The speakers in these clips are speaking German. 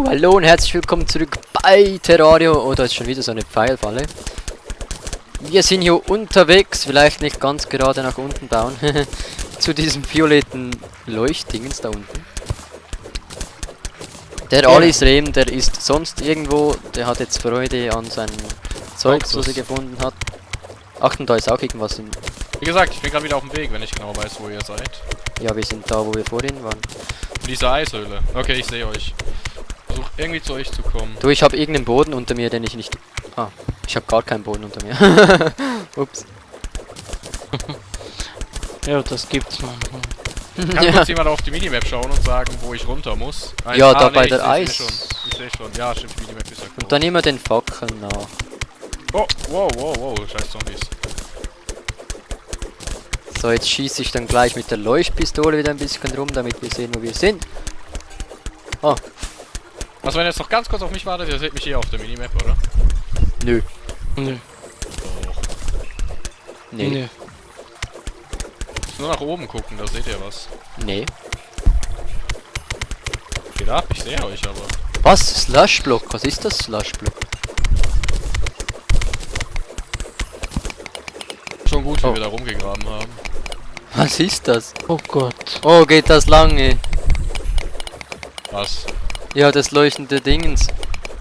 Hallo und herzlich willkommen zurück bei Terrario. Oh, da ist schon wieder so eine Pfeilfalle. Wir sind hier unterwegs, vielleicht nicht ganz gerade nach unten bauen. Zu diesem violetten Leuchtdingens da unten. Der Alice Rehm, der ist sonst irgendwo, der hat jetzt Freude an seinem Zeug, was er gefunden hat. Achten, da ist auch irgendwas in... Wie gesagt, ich bin gerade wieder auf dem Weg, wenn ich genau weiß, wo ihr seid. Ja, wir sind da, wo wir vorhin waren. In dieser Eishöhle. Okay, ich sehe euch. Versuch irgendwie zu euch zu kommen. Du, ich habe irgendeinen Boden unter mir, den ich nicht... Ah, ich habe gar keinen Boden unter mir. Ups. Ja, das gibt's manchmal. Kann kurz jemand auf die Minimap schauen und sagen, wo ich runter muss? Ja, da bei der Eis. Ich sehe schon. Ja, stimmt, die Minimap ist ja groß. Und dann immer den Fackeln nach. Oh, wow, scheiß Zombies. So, jetzt schieße ich dann gleich mit der Leuchtpistole wieder ein bisschen rum, damit wir sehen, wo wir sind. Oh. Also wenn ihr jetzt noch ganz kurz auf mich wartet, ihr seht mich hier auf der Minimap, oder? Nö. Nö. Doch. Nee. Nö. Nur nach oben gucken, da seht ihr was. Nee. Geht ab, ich sehe euch aber. Was? Slushblock? Was ist das Slushblock? Schon gut, wie Oh. wir da rumgegraben haben. Was ist das? Oh Gott. Oh, geht das lange? Was? Ja, das leuchtende Dingens.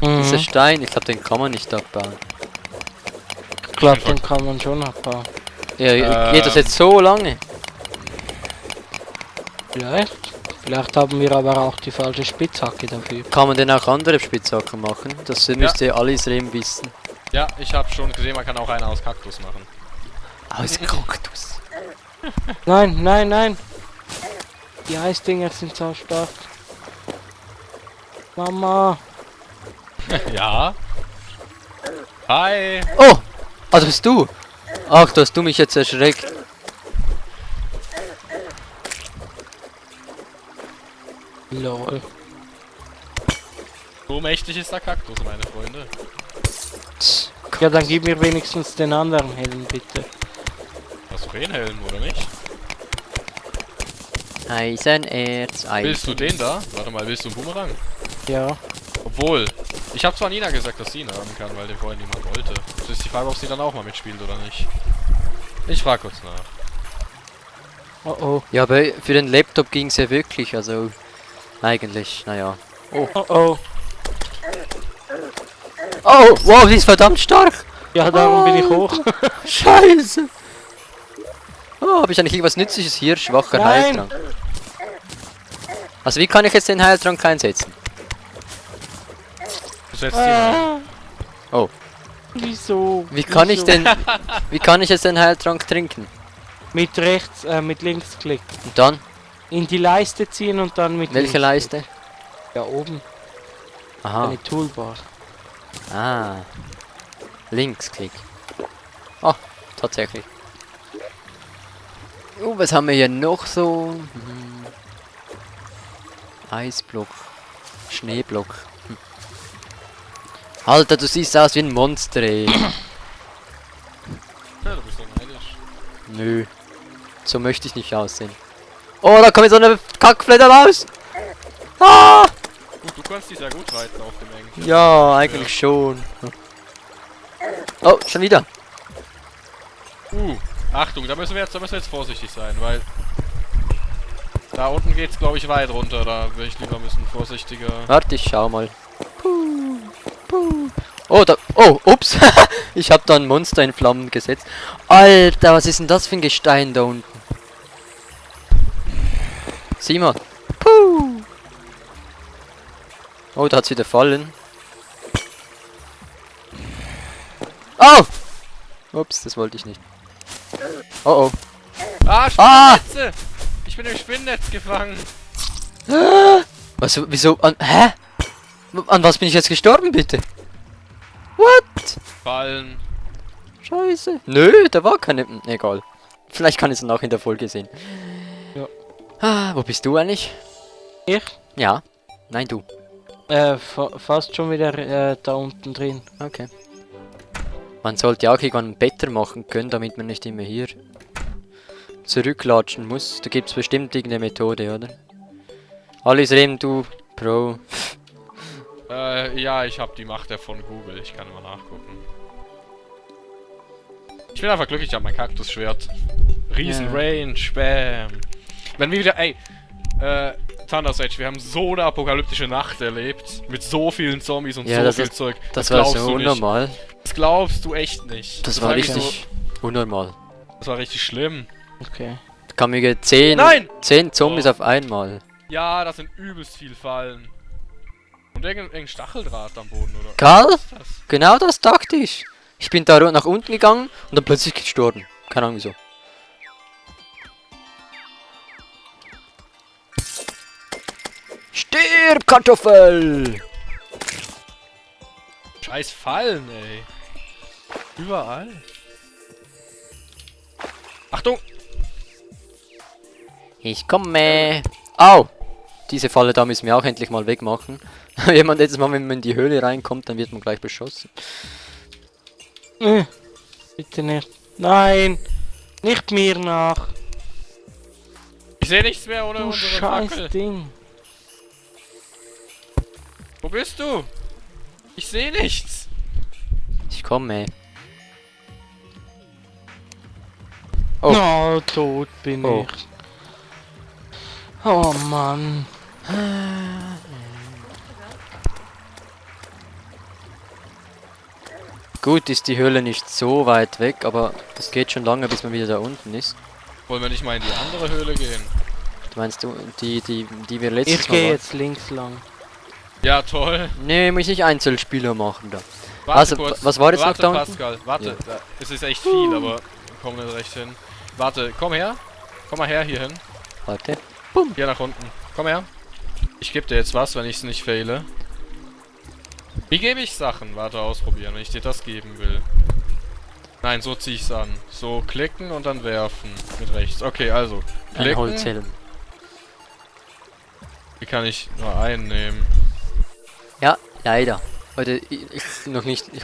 Dieser Mhm. Stein, ich glaube, den kann man nicht abbauen. Ich glaube, den kann man schon abbauen. Ja, geht das jetzt so lange? Vielleicht. Vielleicht haben wir aber auch die falsche Spitzhacke dafür. Kann man denn auch andere Spitzhacken machen? Das müsste Alice Rehm wissen. Ja, ich habe schon gesehen, man kann auch einen aus Kaktus machen. Aus Kaktus. Nein, nein, nein. Die Eisdinger sind so stark. Mama. Ja. Hi. Oh! Ah, das bist du! Ach, du hast du mich jetzt erschreckt. Lol. So mächtig ist der Kaktus, meine Freunde. Ja, dann gib mir wenigstens den anderen Helm, bitte. Hast du den Helm, oder nicht? Eisenerz, Willst du den da? Warte mal, willst du einen Boomerang? Ja. Obwohl, ich habe zwar Nina gesagt, dass sie ihn haben kann, weil den vorhin niemand wollte. Das ist die Frage, ob sie dann auch mal mitspielt oder nicht. Ich frage kurz nach. Oh oh. Ja, aber für den Laptop ging es ja wirklich, also eigentlich, naja. Oh oh. Oh, wow, die ist verdammt stark! Ja, darum bin ich hoch. Scheiße! Oh, habe ich eigentlich irgendwas Nützliches hier? Schwacher Nein. Heiltrank. Also wie kann ich jetzt den Heiltrank einsetzen? Du setzt ihn ein. Oh. Wieso? Wie kann ich Wieso? denn... Wie kann ich jetzt den Heiltrank trinken? Mit rechts, mit links klicken. Und dann? In die Leiste ziehen und dann mit Welche links Leiste? klicken. Ja, oben. Aha. Eine Toolbar. Ah. Linksklick. Oh, tatsächlich. Was haben wir hier noch so? Eisblock. Schneeblock. Alter, du siehst aus wie ein Monster, ey. Ja, du bist doch neidisch. Nö. So möchte ich nicht aussehen. Oh, da kommt so eine Kackfleder raus! Ah! Gut, du kannst dich sehr gut reiten auf dem Engen. Ja, eigentlich schon. Oh, schon wieder. Achtung, da müssen wir jetzt vorsichtig sein, weil da unten geht's glaube ich weit runter, da will ich lieber ein bisschen vorsichtiger. Warte, ich schau mal. Puh, puh. Oh, da. Oh, ups. Ich hab da ein Monster in Flammen gesetzt. Alter, was ist denn das für ein Gestein da unten? Sieh mal. Puh. Oh, da hat's wieder fallen. Oh! Ups, das wollte ich nicht. Oh oh. Ah, Spinnennetze! Ich bin im Spinnennetz gefangen. Was, wieso? Hä? An was bin ich jetzt gestorben, bitte? What? Fallen. Scheiße. Nö, da war keine... Egal. Vielleicht kann ich es noch in der Folge sehen. Ja. Ah, wo bist du eigentlich? Ich? Ja. Nein, du. Fast schon wieder da unten drin. Okay. Man sollte auch irgendwann ein Better machen können, damit man nicht immer hier zurücklatschen muss. Da gibt es bestimmt irgendeine Methode, oder? Alice Rehm, du Pro. Ja, ich habe die Macht von Google. Ich kann immer nachgucken. Ich bin einfach glücklich, ich habe mein Kaktusschwert. Riesen Ja. Range, bam. Wenn wir wieder, ey, Thunder Sage, wir haben so eine apokalyptische Nacht erlebt. Mit so vielen Zombies und Ja, so das viel ist- Zeug. Das war glaubst so du nicht. unnormal. Das glaubst du echt nicht. Das war wirklich richtig unnormal. Das war richtig schlimm. Okay. Da kamen mir 10 Nein! 10 Zombies Oh. auf einmal. Ja, das sind übelst viel Fallen. Und irgendein Stacheldraht am Boden, oder? Karl? Was ist das? Genau das dachte ich. Ich bin da nach unten gegangen und dann plötzlich gestorben. Keine Ahnung wieso. Stirb, Kartoffel! Scheiß Fallen, ey. Überall. Achtung! Ich komme. Au! Diese Falle da müssen wir auch endlich mal wegmachen. Jemand jedes Mal, wenn man in die Höhle reinkommt, dann wird man gleich beschossen. Bitte nicht. Nein! Nicht mir nach! Ich sehe nichts mehr ohne Du unsere scheiß Fackel. Ding! Wo bist du? Ich sehe nichts. Ich komme. Oh. Oh, tot bin Oh. ich. Oh Mann. Gut ist die Höhle nicht so weit weg, aber das geht schon lange, bis man wieder da unten ist. Wollen wir nicht mal in die andere Höhle gehen? Du meinst du, die wir letztes Ich Mal gehe waren? jetzt links lang. Ja, toll. Nee, muss ich Einzelspieler machen da. Warte Also, kurz. was war jetzt noch Warte, da unten? Pascal. Warte, Ja. da, es ist echt viel, aber wir kommen nicht recht hin. Warte, komm her. Komm mal her, hier hin. Warte. Hier nach unten. Komm her. Ich gebe dir jetzt was, wenn ich es nicht fehle. Wie gebe ich Sachen? Warte, ausprobieren, wenn ich dir das geben will. Nein, so ziehe ich es an. So klicken und dann werfen. Mit rechts. Okay, also. Ein Klicken. Holzhelm. Wie kann ich nur einen nehmen? Ja, leider. Heute ich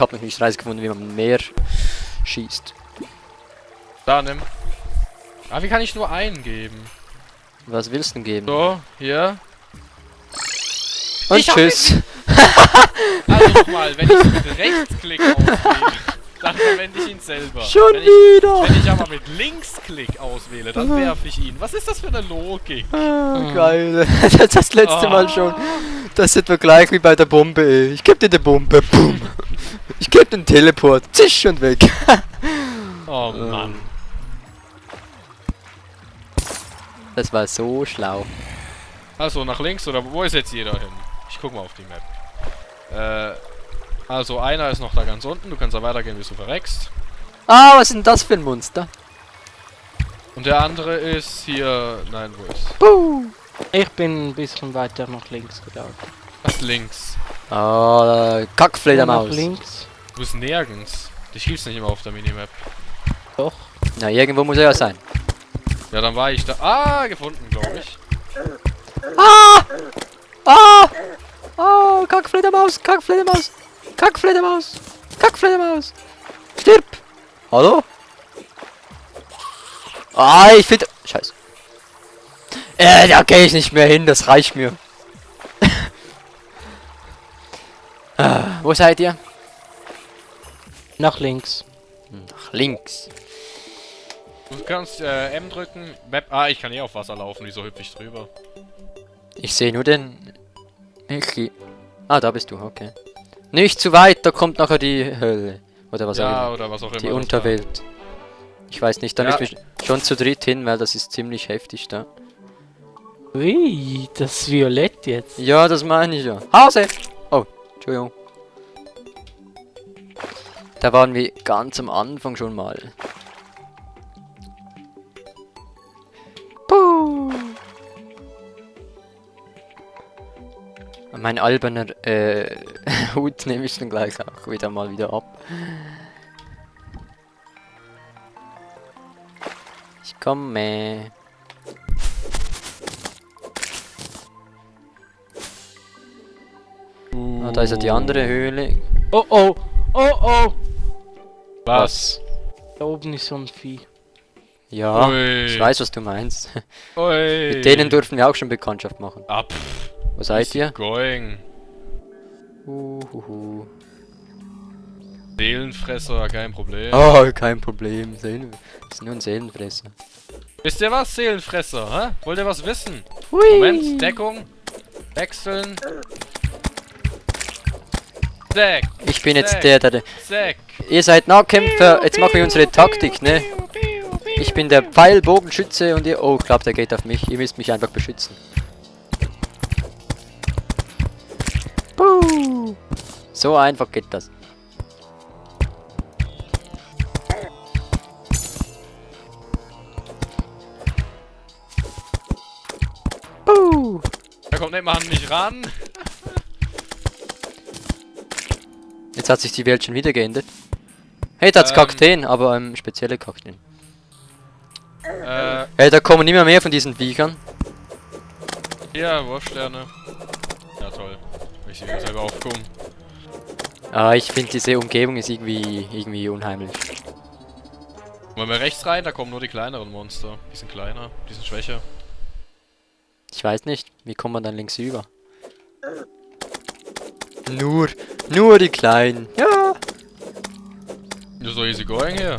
habe noch nicht rausgefunden, wie man mehr schießt. Da, nimm. Ah, wie kann ich nur einen geben? Was willst du denn geben? So, hier. Und Ich hab tschüss. Also nochmal, wenn ich mit Rechtsklick auswähle, dann verwende ich ihn selber. Schon wenn wieder. Wenn ich aber mit Linksklick auswähle, dann werfe ich ihn. Was ist das für eine Logik? Ah, geil. Das letzte Mal Ah. schon. Das ist etwa gleich wie bei der Bombe. Ey. Ich geb dir die Bombe. Boom. Ich geb den Teleport. Zisch und weg. Oh Mann. Das war so schlau. Also nach links oder wo ist jetzt jeder hin? Ich guck mal auf die Map. Also einer ist noch da ganz unten. Du kannst da weitergehen, bis du verreckst. Ah, was ist denn das für ein Monster? Und der andere ist hier... Nein, wo ist? Puh. Ich bin ein bisschen weiter nach links gelaufen. Was links? Ah, Nach Kackfledermaus. links? Du bist nirgends. Dich gibt's nicht immer auf der Minimap. Doch. Na, irgendwo muss er ja sein. Ja, dann war ich da... Ah, gefunden, glaube ich. Ah! Ah, Kackfledermaus, Kackfledermaus, Kackfledermaus, Kackfledermaus. Stirb! Hallo? Ah, ich finde... Scheiße. Da gehe ich nicht mehr hin, das reicht mir. Wo seid ihr? Nach links. Nach links. Du kannst M drücken. Map. Ah, ich kann eh auf Wasser laufen. Wieso hüpfe ich drüber? Ich sehe nur den... Michi. Ah, da bist du, okay. Nicht zu weit, da kommt nachher die Hölle. Oder was auch Ja, immer. oder was auch immer. Die das war. Unterwelt. Ich weiß nicht, da Ja. müssen wir schon zu dritt hin, weil das ist ziemlich heftig da. Ui, das ist violett jetzt. Ja, das meine ich ja. Hause! Oh, Entschuldigung. Da waren wir ganz am Anfang schon mal. Puh. Mein alberner Hut nehme ich dann gleich auch wieder ab. Ich komme. Ah, da ist ja die andere Höhle. Oh oh, oh oh. Was? Da oben ist so ein Vieh. Ja, Ui. ich weiß, was du meinst. Ui. Mit denen durften wir auch schon Bekanntschaft machen. Ab. Wo seid ihr? Going. Uhuhu. Seelenfresser, kein Problem. Oh, kein Problem. Ist nur ein Seelenfresser. Wisst ihr was, Seelenfresser? Hä? Wollt ihr was wissen? Hui. Moment, Deckung. Wechseln. Deck. Ich bin jetzt Zack. der. Zack. Ihr seid Nahkämpfer, jetzt machen wir unsere Taktik, ne? Ich bin der Pfeilbogenschütze und ihr... Oh, ich glaube, der geht auf mich. Ihr müsst mich einfach beschützen. Puh. So einfach geht das. Puh. Da kommt nicht mal an mich ran. Jetzt hat sich die Welt schon wieder geändert. Hey, da hat's Kakteen, aber spezielle Kakteen. Hey, da kommen immer mehr von diesen Viechern. Hier, Wurfsterne. Ja, toll. Ich sehe selber aufkommen. Ah, ich finde diese Umgebung ist irgendwie unheimlich. Wollen wir rechts rein? Da kommen nur die kleineren Monster. Die sind kleiner, die sind schwächer. Ich weiß nicht, wie kommt man dann links über? Nur die Kleinen. Ja. You're so easy going here.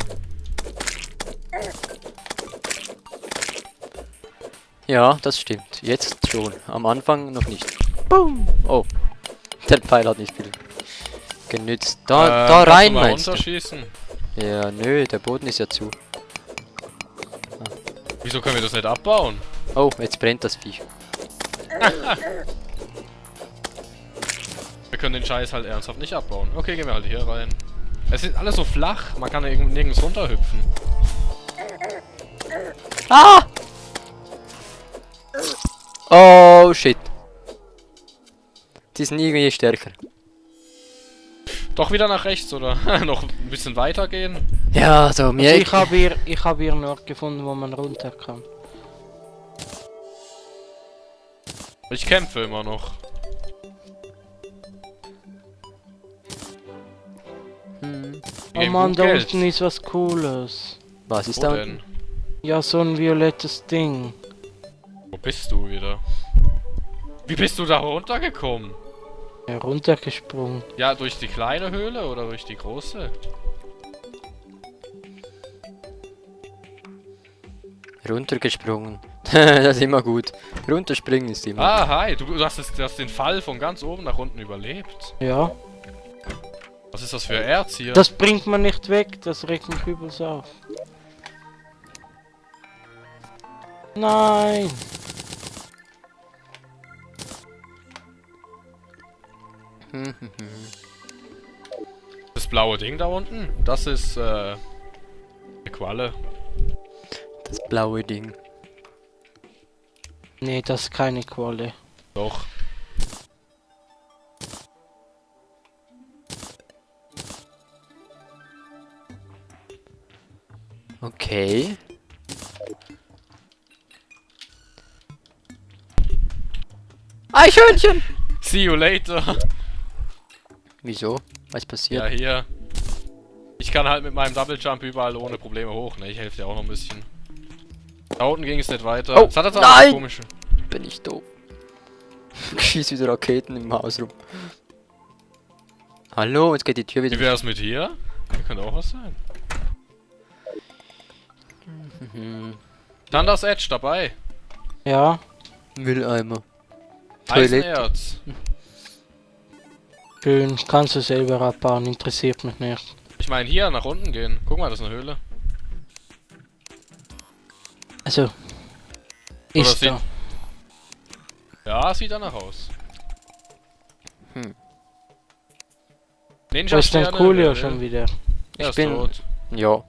Ja, das stimmt. Jetzt schon. Am Anfang noch nicht. Boom. Oh. Der Pfeil hat nicht viel genützt. Da rein, meinst du? Runterschießen. Ja, nö, der Boden ist ja zu. Wieso können wir das nicht abbauen? Oh, jetzt brennt das Viech. Wir können den Scheiß halt ernsthaft nicht abbauen. Okay, gehen wir halt hier rein. Es ist alles so flach, man kann nirgends runterhüpfen. Ah! Oh, shit. Die sind irgendwie stärker. Doch wieder nach rechts, oder? Noch ein bisschen weiter gehen? Ja, so mir... Also ich hab hier einen Ort gefunden, wo man runter kann. Ich kämpfe immer noch. Oh Mann, da unten ist was Cooles. Was ist Wo da denn? unten? Ja, so ein violettes Ding. Wo bist du wieder? Wie bist du da runtergekommen? Ja, runtergesprungen. Ja, durch die kleine Höhle oder durch die große? Runtergesprungen. Das ist immer gut. Runterspringen ist immer Ah, hi, du hast den Fall von ganz oben nach unten überlebt. Ja. Was ist das für Erz hier? Das bringt man nicht weg, das regt mich übelst auf. Nein! Das blaue Ding da unten, das ist eine Qualle. das blaue Ding. Nee, das ist keine Qualle. Doch. Okay. Eichhörnchen! See you later. Wieso? Was passiert? Ja, hier. Ich kann halt mit meinem Double Jump überall ohne Probleme hoch, ne? Ich helfe dir auch noch ein bisschen. Da unten ging es nicht weiter. Oh, Es hat jetzt auch nein! komische. Bin ich doof. Schieß wieder Raketen im Haus rum. Hallo, jetzt geht die Tür Wie wieder. wär's mit hier? Hier könnte auch was sein. Thunders Edge dabei. Ja, Mülleimer. Toilette. Eisenerz. schön. Kannst du selber abbauen, interessiert mich nicht. Ich meine hier nach unten gehen. Guck mal, das ist eine Höhle. Also. Oder Ist sieht- da. Ja, sieht danach aus. Ninja Wo ist denn Coolio schon wieder? Ja, Ich bin- tot. Ja.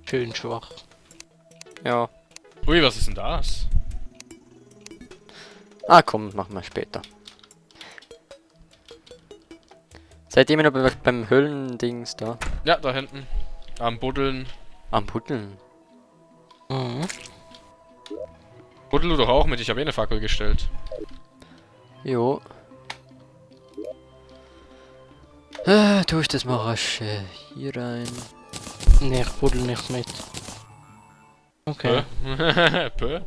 Schön schwach. Ja. Ui, was ist denn das? Ah komm, machen wir später. Seid ihr immer noch beim Höhlendings da? Ja, da hinten. Am Buddeln. Am Putteln. Mhm. Buddel du doch auch mit, ich habe eh eine Fackel gestellt. Jo. Tu ich das mal rasch hier rein. Nee, ich buddel nicht mit. Okay. Pö?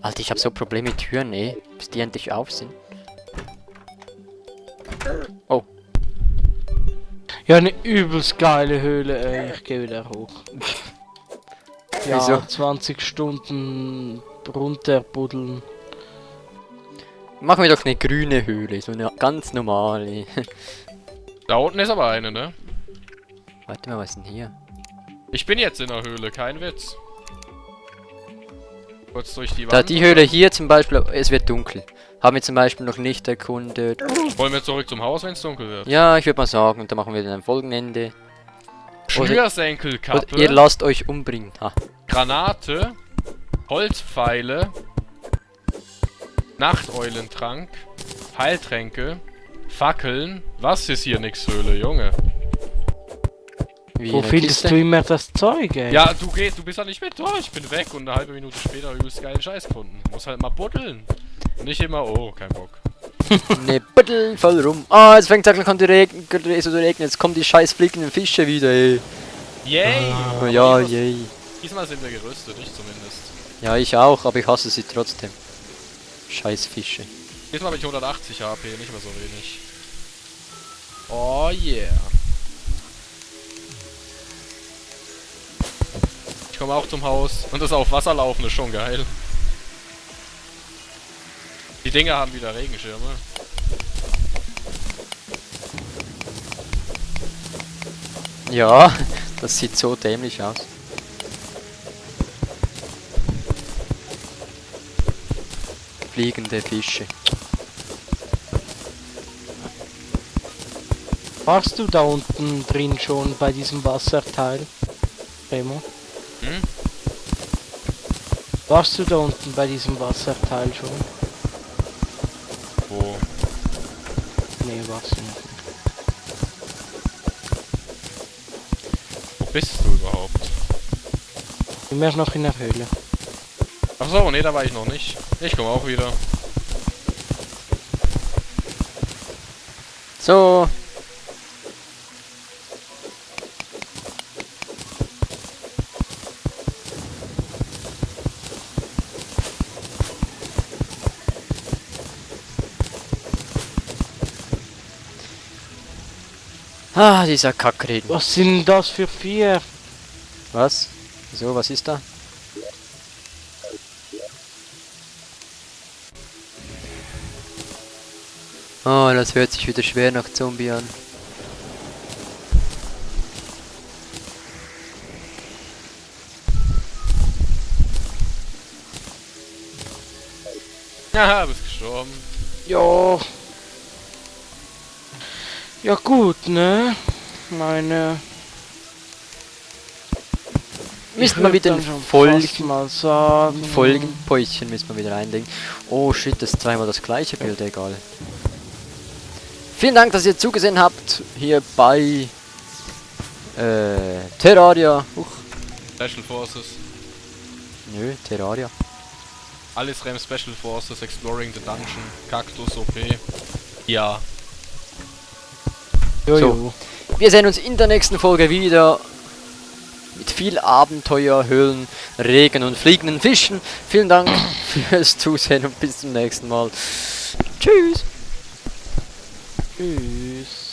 Alter, ich habe so Probleme mit Türen, bis die endlich auf sind. Oh, Ja, eine übelst geile Höhle, ey. Ich gehe wieder hoch. Ja, Wieso? 20 Stunden runterbuddeln. machen wir doch eine grüne Höhle, so eine ganz normale. Da unten ist aber eine, ne? Warte mal, was ist denn hier? Ich bin jetzt in der Höhle, kein Witz. Kurz durch die Wand. Da die Höhle hier zum Beispiel, es wird dunkel. Haben wir zum Beispiel noch nicht erkundet. Wollen wir zurück zum Haus, wenn es dunkel wird? Ja, ich würde mal sagen, und dann machen wir dann am Folgenende. Oder Schnürsenkelkappe, ihr lasst euch umbringen. Ha. Granate, Holzpfeile, Nachteulentrank, Heiltränke, Fackeln. Was ist hier nix Höhle, Junge? Wie Wo in der findest Kiste. du immer das Zeug, ey? Ja, du bist ja nicht mit. Oh, ich bin weg und eine halbe Minute später übelst geilen Scheiß gefunden. Muss halt mal buddeln. Nicht immer, oh, kein Bock. Ne Büttel voll rum. Ah, jetzt fängt es an zu regnen. Jetzt kommen die scheiß fliegenden Fische wieder, ey. Yay! Oh, ja, yay. Diesmal sind wir gerüstet, ich zumindest. Ja, ich auch, aber ich hasse sie trotzdem. Scheiß Fische. Diesmal habe ich 180 HP, nicht mehr so wenig. Oh yeah. Ich komme auch zum Haus. Und das auf Wasser laufen ist schon geil. Die Dinger haben wieder Regenschirme. Ja, das sieht so dämlich aus. Fliegende Fische. Warst du da unten drin schon bei diesem Wasserteil, Remo? Hm? Warst du da unten bei diesem Wasserteil schon? Wo? Nee, warst du nicht. Wo bist du überhaupt? Immer noch in der Höhle. Achso, nee, da war ich noch nicht. Ich komme auch wieder. So. Ah, dieser Kackregen. Was sind das für vier? Was? So, was ist da? Oh, das hört sich wieder schwer nach Zombie an. Haha, bist gestorben. Ja. Ja gut, ne? Meine... Müssen wir wieder ein Folgenpäuschen mal sagen. müssen wir wieder einlegen. Oh shit, das ist zweimal das gleiche Bild, egal. Vielen Dank, dass ihr zugesehen habt hier bei Terraria. Special Forces. Nö, Terraria. Alles Rem Special Forces, Exploring the Dungeon, Cactus OP. Ja. Jojo. Wir sehen uns in der nächsten Folge wieder. Mit viel Abenteuer, Höhlen, Regen und fliegenden Fischen. Vielen Dank fürs Zusehen und bis zum nächsten Mal. Tschüss. Tschüss.